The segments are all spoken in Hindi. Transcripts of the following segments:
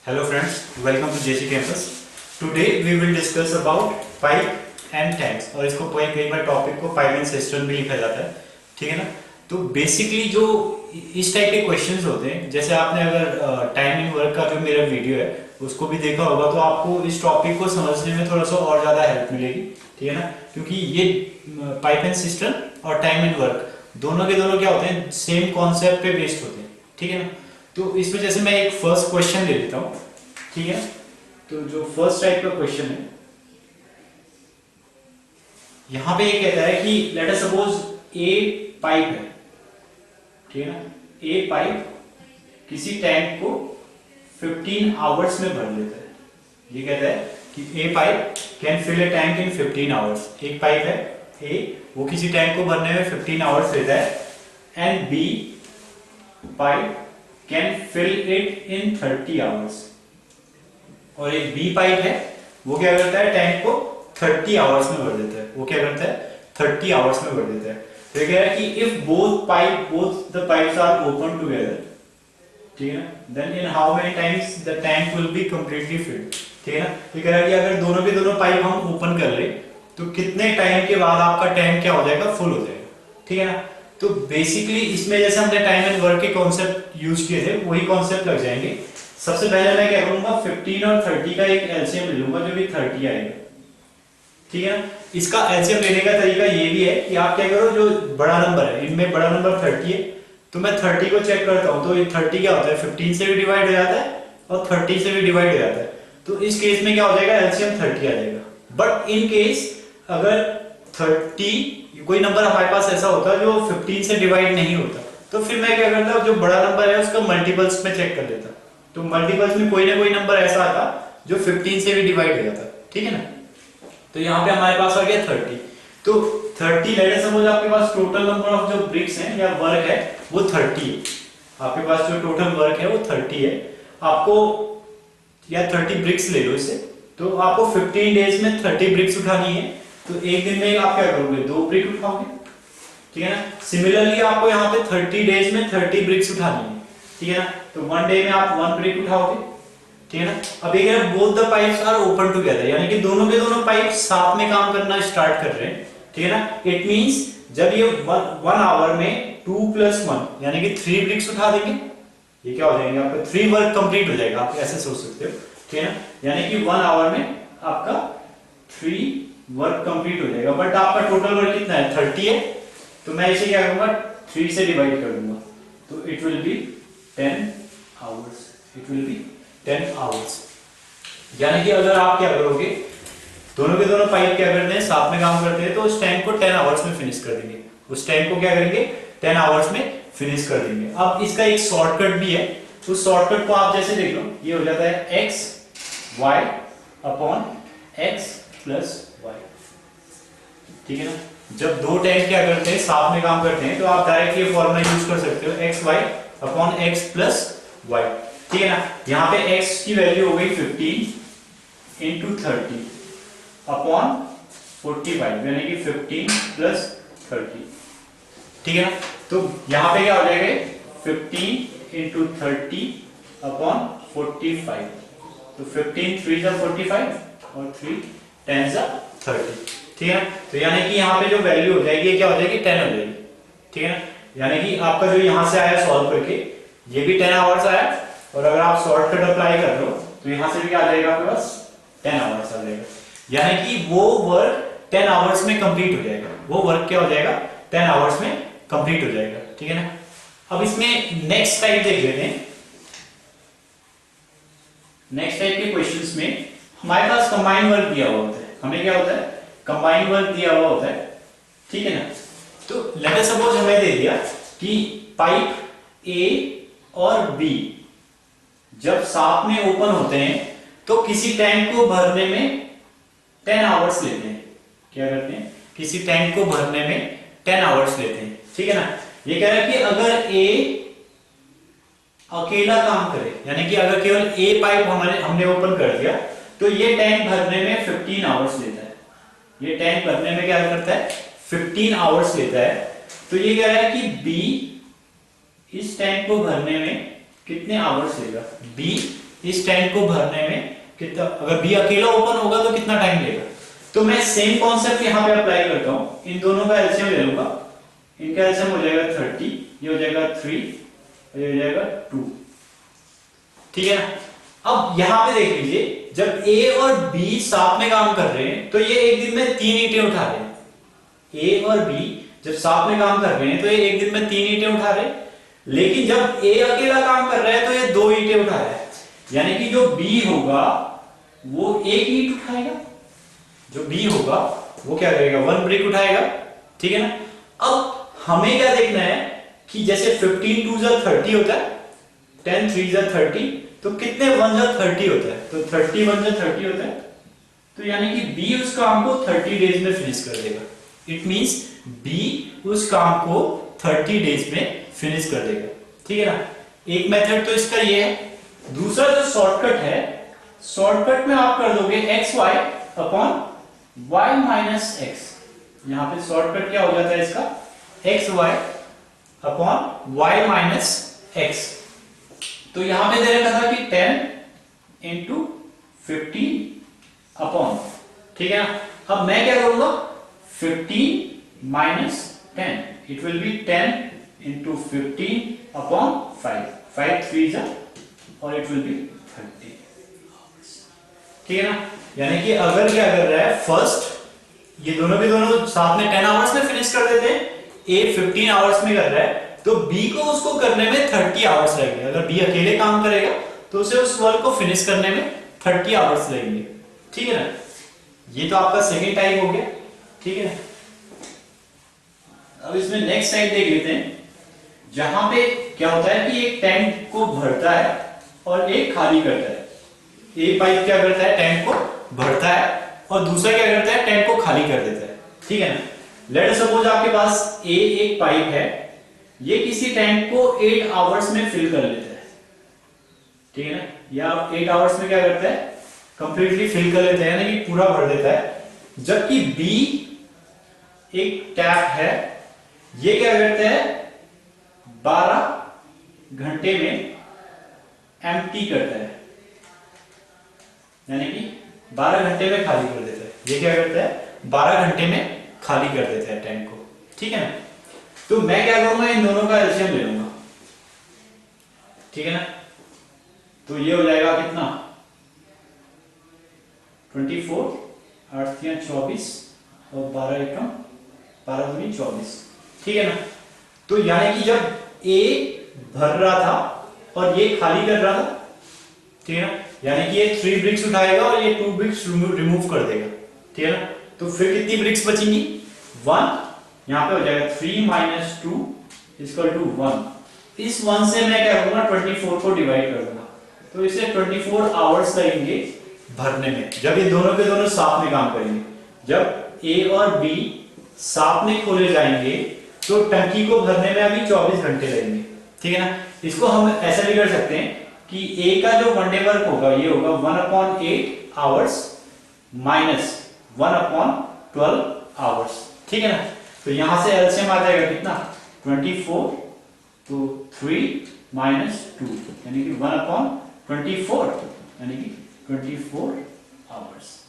Hello friends, welcome to JC Campus. Today we will discuss about pipe and tanks और इसको कई बार टॉपिक को पाइप एंड सिस्टम भी लिखा जाता है, ठीक है ना। तो बेसिकली जो इस टाइप के क्वेश्चंस होते हैं, जैसे आपने अगर टाइम इन वर्क का जो मेरा वीडियो है उसको भी देखा होगा तो आपको इस टॉपिक को समझने में थोड़ा सा और ज़्यादा हेल्प मिलेगी, ठीक है ना। क्योंकि ये पाइप एंड सिस्टम और टाइम इन वर्क दोनों के दोनों क्या होते हैं, सेम कॉन्सेप्ट पे बेस्ड होते हैं, ठीक है ना। तो इसमें जैसे मैं एक फर्स्ट क्वेश्चन ले लेता हूँ, ठीक है। तो जो फर्स्ट टाइप का क्वेश्चन है, यहां पे ये कहता है कि लेट अस सपोज ए पाइप है, ठीक है ना। ए पाइप किसी टैंक को 15 आवर्स में भर लेता है। ये कहता है कि a pipe can fill a tank in 15 hours. एक पाइप है ए, वो किसी टैंक को भरने में 15 आवर्स लेता है। And B pipe can fill it in 30 hours. और एक बी पाइप है, वो क्या करता है, टैंक को 30 आवर्स में भर देता है। वो क्या करता है, 30 आवर्स में भर देता है। तो ये कह रहा है कि if both the pipes are open together, ठीक है ना, then in how many times the tank will be completely filled, ठीक है ना। तो ये कह रहा है कि अगर दोनों के दोनों पाइप हम ओपन कर ले तो कितने टाइम के बाद आपका टैंक क्या हो जाएगा, फुल हो जाएगा, ठीक है ना। तो बेसिकली इसमें जैसे हमने टाइम एंड वर्क के कॉन्सेप्ट यूज किए थे वही कॉन्सेप्ट लग जाएंगे। सबसे पहले मैं क्या करूंगा, 15 और 30 का एक एलसीएम ले लूंगा जो भी 30 आएगा, ठीक है ना। इसका एलसीएम लेने का तरीका ये भी है कि आप क्या करो, जो बड़ा नंबर है इनमें बड़ा नंबर 30 है, तो मैं 30 को चेक करता हूं। तो ये 30 क्या होता है, 15 से भी डिवाइड हो जाता है और 30 से भी डिवाइड हो जाता है। तो इस केस में क्या हो जाएगा, एलसीएम 30 आ जाएगा। बट इन केस अगर 30 कोई नंबर हमारे पास ऐसा होता है जो 15 से डिवाइड नहीं होता, तो फिर मैं क्या करता हूँ, जो बड़ा नंबर है उसका मल्टीपल्स में चेक कर लेता। तो मल्टीपल्स में कोई ना कोई नंबर ऐसा आता जो 15 से भी डिवाइड हो जाता, ठीक है ना। तो यहाँ पे हमारे पास आ गया 30। तो 30 लेट अस सपोज आपके पास टोटल नंबर ऑफ जो ब्रिक्स हैं या वर्क है वो 30 है। आपके पास जो टोटल वर्क है वो 30 है। आपको या 30 ब्रिक्स ले लो इसे, तो आपको 15 डेज में 30 ब्रिक्स उठानी है। तो एक दिन में आप क्या करोगे, 2 ब्रिक उठाओगे, ठीक है ना। सिमिलरली आपको यहाँ पे 30 डेज में 30 ब्रिक्स उठानी है, ठीक है ना। तो 1 डे में आप 1 ब्रिक उठाओगे, ठीक है ना। अब ये both the pipes are open together, यानी कि दोनों के दोनों पाइप साथ में काम करना स्टार्ट कर रहे हैं, ठीक है ना। इट मींस जब ये 1 आवर में 2 + 1 यानी कि 3 ब्रिक्स उठा देंगे, ये क्या हो जाएंगे, आपका 3 वर्क कंप्लीट हो जाएगा। आप ऐसे सोच सकते हो, ठीक है ना। यानी कि 1 आवर में आपका 3 वर्क कंप्लीट हो जाएगा। बट आपका टोटल वर्क कितना है, 30 है। तो मैं इसे क्या करूंगा, 3 से डिवाइड कर दूंगा। तो it will be 10 hours. It will be 10 hours. यानी कि अगर आप क्या करोगे, दोनों के दोनों पाइप क्या करते हैं, साथ में काम करते हैं, तो उस टैंक को 10 आवर्स में फिनिश कर देंगे। उस टैंक को क्या करेंगे, 10 आवर्स में फिनिश कर देंगे। अब इसका एक शॉर्टकट भी है। उस शॉर्टकट को आप जैसे देख लो, ये हो जाता है x y upon x + y, ठीक है ना। जब दो टैंक क्या करते हैं, साथ में काम करते हैं, तो आप डायरेक्ट ये फॉर्मूला यूज कर सकते हो, x y upon x + y, ठीक है ना। यहाँ पे x की वैल्यू हो गई 15 × 30 अपॉन 45, यानी कि 15 + 30, ठीक है ना। तो यहाँ पे क्या हो जाएगा, 15 × 30 अपॉन 45। तो 15 3 × 45 और 3 10 × 30, ठीक है ना। तो यानी कि यहाँ पे जो वैल्यू हो जाएगी क्या हो जाएगी, 10 हो जाएगी, ठीक है ना। यानी कि आपका जो यहाँ से आया सॉल्व करके ये भी 10 आवर्स आया, और अगर आप शॉर्टकट अप्लाई कर लो तो यहाँ से भी क्या आ जाएगा, आपके पास 10 आवर्स आ जाएगा। यानी कि वो वर्क 10 आवर्स में कंप्लीट हो जाएगा। वो वर्क क्या हो जाएगा, 10 आवर्स में कंप्लीट हो जाएगा, ठीक है ना। अब इसमें नेक्स्ट टाइप देख लेते हैं। नेक्स्ट टाइप के क्वेश्चंस में हमारे पास कंबाइन वर्क दिया हुआ होता है। हमें क्या होता है, कंबाइन वर्क दिया हुआ होता है, ठीक है ना। तो लेट अस सपोज हमें दे दिया कि पाइप ए और बी जब साथ में ओपन होते हैं तो किसी टैंक को भरने में 10 आवर्स लेते हैं। क्या करते हैं, किसी टैंक को भरने में 10 आवर्स लेते हैं, ठीक है ना। ये कह रहा है कि अगर ए अकेला काम करे, यानी कि अगर केवल ए पाइप हमने ओपन कर दिया, तो ये टैंक भरने में 15 आवर्स लेता है। ये टैंक भरने में क्या करता है, 15 आवर्स लेता है। तो ये कह रहा है कि बी इस टैंक को भरने में कितने आवर्स लेगा, बी इस टैंक को भरने में कितना, अगर बी अकेला ओपन होगा तो कितना टाइम लेगा। तो मैं सेम कॉन्सेप्ट यहां पे अप्लाई करता हूं, इन दोनों का एलसीएम ले लूंगा, इनका एलसीएम हो जाएगा 30, ये हो जाएगा 3, ये हो जाएगा 2, ठीक है ना। अब यहां पे देख लीजिए, जब ए और बी साथ में काम कर रहे हैं तो ये एक दिन में 3 ईंटें उठा रहे हैं। ए और बी जब साथ में काम कर रहे हैं तो ये एक दिन में 3 ईंटें उठा रहे हैं, लेकिन जब ए अकेला काम कर रहा है तो ये 2 ईंटें उठा रहा है। यानी कि जो बी होगा वो एक ईंट उठाएगा, जो बी होगा वो क्या करेगा, 1 ब्रिक उठाएगा, ठीक है ना। अब हमें क्या देखना है कि जैसे 15 2 जा 30 होता है, 10 3 जा 30, तो कितने 1 जा 30 होता है, तो 30 1 जा 30 होता है। तो यानी कि बी उस काम को 30 डेज में फिनिश कर देगा। इट मींस बी उस काम को 30 डेज में फिनिश कर देगा, ठीक है ना। एक मेथड तो इसका ये है। दूसरा जो शॉर्टकट है, शॉर्टकट में आप कर दोगे X Y upon Y minus X. यहां पे शॉर्टकट क्या हो जाता है इसका, X Y upon Y minus X. तो यहां पे दे रखा था कि 10 इंटू 15 अपॉन, ठीक है ना। अब मैं क्या करूंगा, 15 minus 10, it will be 10 into 15 upon 5, 5 3 जा, और इट विल बी 30, ठीक है ना। यानी कि अगर क्या कर रहा है, फर्स्ट ये दोनों के दोनों साथ में 10 आवर्स में फिनिश कर देते हैं, ए 15 आवर्स में कर रहा है, तो बी को उसको करने में 30 आवर्स लगेंगे। अगर बी अकेले काम करेगा तो उसे उस वर्क को फिनिश करने में 30 आवर्स लगेंगे, ठीक है ना। ये तो आपका सेकेंड टाइप हो गया, ठीक है ना। अब इसमें नेक्स्ट टाइप देख लेते हैं, जहां पे क्या होता है कि एक टैंक को भरता है और एक खाली करता है। एक पाइप क्या करता है, टैंक को भरता है, और दूसरा क्या करता है, टैंक को खाली कर देता है, ठीक है ना। लेट सपोज आपके पास ए एक पाइप है, ये किसी टैंक को 8 आवर्स में फिल कर लेता है, ठीक है ना। या 8 आवर्स में क्या करता है, कंप्लीटली फिल कर लेता है, यानी कि पूरा भर देता है। जबकि बी एक टैप है, ये क्या करता है, 12 घंटे में एम्प्टी करता है, यानी कि 12 घंटे में खाली कर देता है। ये क्या करता है, 12 घंटे में खाली कर देता है टैंक को, ठीक है ना। तो मैं क्या करूंगा, इन दोनों का एलसीएम ले लूंगा, ठीक है ना। तो ये हो जाएगा कितना, 24, 8 या 24 और 12 एकम 12 दूनी 24, ठीक है ना। तो यानी कि जब ए भर रहा था और ये खाली कर रहा था, ठीक है ना, यानी कि ये 3 ब्रिक्स उठाएगा और ये 2 ब्रिक्स रिमूव कर देगा, ठीक है ना। तो फिर कितनी ब्रिक्स बचेंगी, 1, यहां पे हो जाएगा 3 माइनस 2 इक्वल टू 1। इस 1 से मैं क्या करूंगा, 24 को डिवाइड कर दूंगा, तो इसे 24 आवर्स लगेंगे भरने में, जब ये दोनों के दोनों साथ में काम करेंगे। जब ए और बी साथ में खोले जाएंगे तो टंकी को भरने में अभी 24 घंटे लगेंगे, ठीक है ना। इसको हम ऐसा भी कर सकते हैं कि ए का जो वन डे वर्क होगा ये होगा 1/8 आवर्स माइनस 1/12 आवर्स, ठीक है ना। तो यहां से एलसीएम आ जाएगा कितना, 24, तो 3 माइनस 2, यानी कि 1/24, यानी कि 24 आवर्स।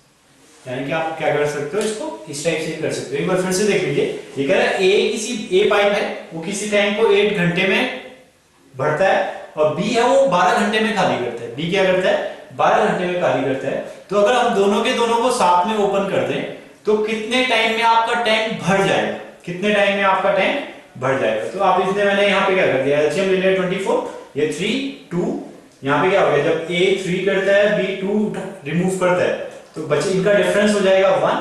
यानी कि आप क्या कर सकते हो, इसको इस टाइप से कर सकते हो। एक बार फिर से देख लीजिए, ये कह रहा है ए पाइप है, वो किसी टैंक को 8 घंटे में भरता है, और बी है वो 12 घंटे में खाली करता है। बी क्या करता है, 12 घंटे में खाली करता है। तो अगर हम दोनों के दोनों को साथ में ओपन कर दें तो कितने टाइम में आपका टैंक भर जाएगा, कितने टाइम में आपका टैंक भर जाएगा। तो आप इसने मैंने यहाँ पे क्या कर दिया, एलसीएम ले लिया 24, ये 3 2, यहाँ पे क्या हो गया, जब ए 3 करता है बी 2 रिमूव करता है, तो बचे इनका डिफरेंस हो जाएगा 1।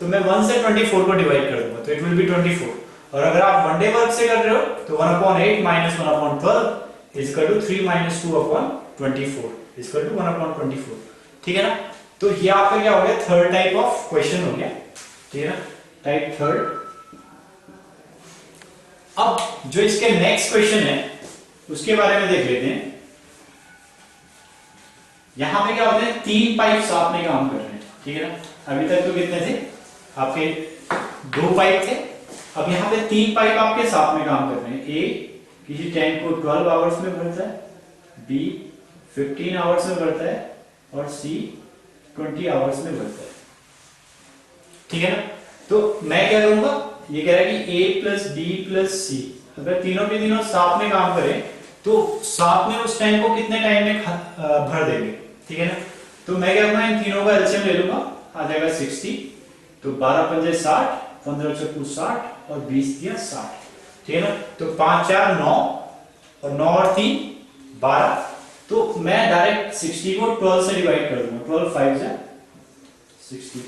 तो मैं 1 से 24 को डिवाइड कर दूंगा, तो इट विल बी 24। और अगर आप वन डे वर्क से कर रहे हो तो 1/8 minus 1/12 is equal to 3 minus 2/24 is equal to 1/24, ठीक है ना। तो ये आपका क्या हो गया, थर्ड टाइप ऑफ क्वेश्चन हो गया, ठीक है ना, टाइप थर्ड। अब जो इसके नेक्स्ट क्वेश्चन है उसके बारे में देख लेते हैं। यहां पे क्या होते हैं, 3 पाइप साथ में काम कर रहे हैं, ठीक है ना। अभी तक तो कितने थे आपके, 2 पाइप थे, अब यहां पे 3 पाइप आपके साथ में काम कर रहे हैं। ए किसी टैंक को 12 आवर्स में भरता है, बी 15 आवर्स में बढ़ता है और सी 20 आवर्स में बढ़ता है। ठीक है ना। तो मैं क्या करूंगा, ये कह रहा है कि A प्लस बी प्लस सी अगर तीनों के तीनों साथ में काम करें तो साथ में उस टैंक को कितने टाइम में भर देंगे। ठीक है ना। तो मैं क्या करूंगा, इन तीनों का एलसीएम ले लूंगा, आ जाएगा 60। तो 12 पंजे 60, 15 चौको 60 और 20 दिया 60। ठीक है ना। तो 5 4 9 और 9 और 3 12। तो मैं डायरेक्ट 60 को 12 से डिवाइड कर दूंगा, 12 5 जा 60।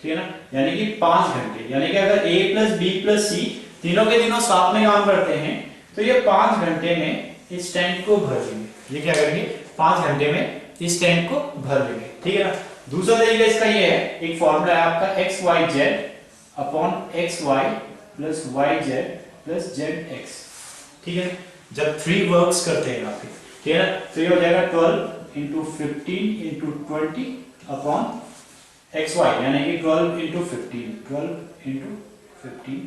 ठीक है ना। यानी कि 5 घंटे, यानी कि अगर A प्लस बी प्लस सी तीनों के तीनों साथ में काम करते हैं तो ये 5 घंटे में इस टैंक को भर लेंगे। ये क्या करेंगे, 5 घंटे में इस टैंक को भर लेंगे। ठीक है ना। दूसरा तरीका इसका ये है, एक फॉर्मूला है आपका X Y Z upon X Y plus Y Z plus Z X. ठीक है। जब 3 वर्क्स करते हैं आप, ठीक है ना, तो ये हो जाएगा 12 into 15 into 20 upon X Y, यानी कि 12 into 15, 12 into 15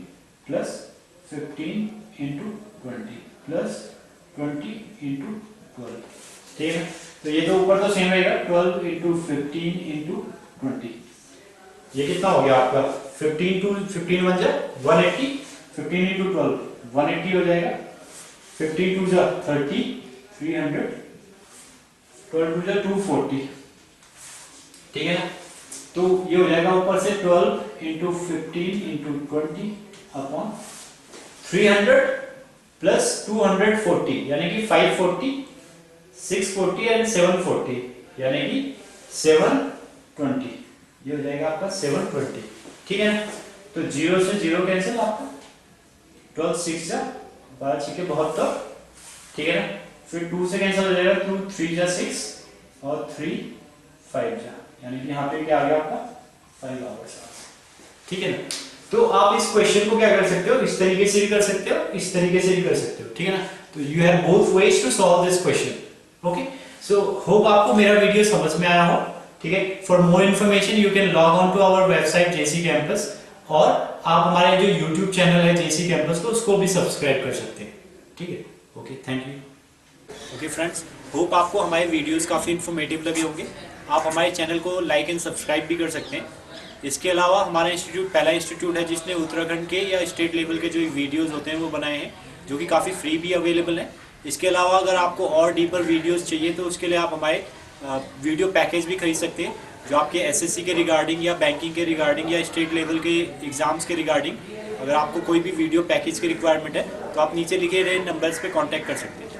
plus 15 into 20 plus 20 into 12। ठीक है। तो ये तो ऊपर तो सेम रहेगा, 12 इंटू 15 इंटू 20। ये कितना हो गया आपका, 15 टू 15 वन जा 180, 15 इंटू 12 180 हो जाएगा, 15 टू जा 30 300, 12 टू जा 240। ठीक है ना। तो ये हो जाएगा ऊपर से 12 इंटू 15 इंटू 20 अपॉन 300 प्लस 240, यानी कि 540, 640 एंड 740, यानी कि 720। ये हो जाएगा आपका 720। ठीक है ना। तो 0 से 0 कैंसिल, आपका 12 6 जा 12 6 72। ठीक है ना। फिर 2 से कैंसिल हो जाएगा, 2 3 जा 6 और 3 5 जा, यानी कि यहाँ पे क्या आ गया आपका 5 आवर्स। ठीक है ना। तो आप इस क्वेश्चन को क्या कर सकते हो, इस तरीके से भी कर सकते हो, इस तरीके से भी कर सकते हो। ठीक है ना। तो you have both ways to solve this question. Okay, so hope आपको मेरा वीडियो समझ में आया हो। ठीक है। For more information you can log on to our website JC campus, और आप हमारे जो यूट्यूब चैनल है जेसी कैंपस को, उसको भी सब्सक्राइब कर सकते हैं। ठीक है। Okay, thank you. Okay friends, hope आपको हमारे वीडियोस काफ़ी इन्फॉर्मेटिव लगे होंगे। आप हमारे चैनल को लाइक एंड सब्सक्राइब भी कर सकते हैं। इसके अलावा हमारा इंस्टीट्यूट पहला इंस्टीट्यूट है जिसने उत्तराखंड के या स्टेट लेवल के जो वीडियोस होते हैं वो बनाए हैं, जो कि काफ़ी फ्री भी अवेलेबल हैं। इसके अलावा अगर आपको और डीपर वीडियोस चाहिए तो उसके लिए आप हमारे वीडियो पैकेज भी खरीद सकते हैं, जो आपके एसएससी के रिगार्डिंग या बैंकिंग के रिगार्डिंग या स्टेट लेवल के एग्जाम्स के रिगार्डिंग, अगर आपको कोई भी वीडियो पैकेज की रिक्वायरमेंट है तो आप नीचे लिखे गए नंबर्स पे कांटेक्ट कर सकते हैं।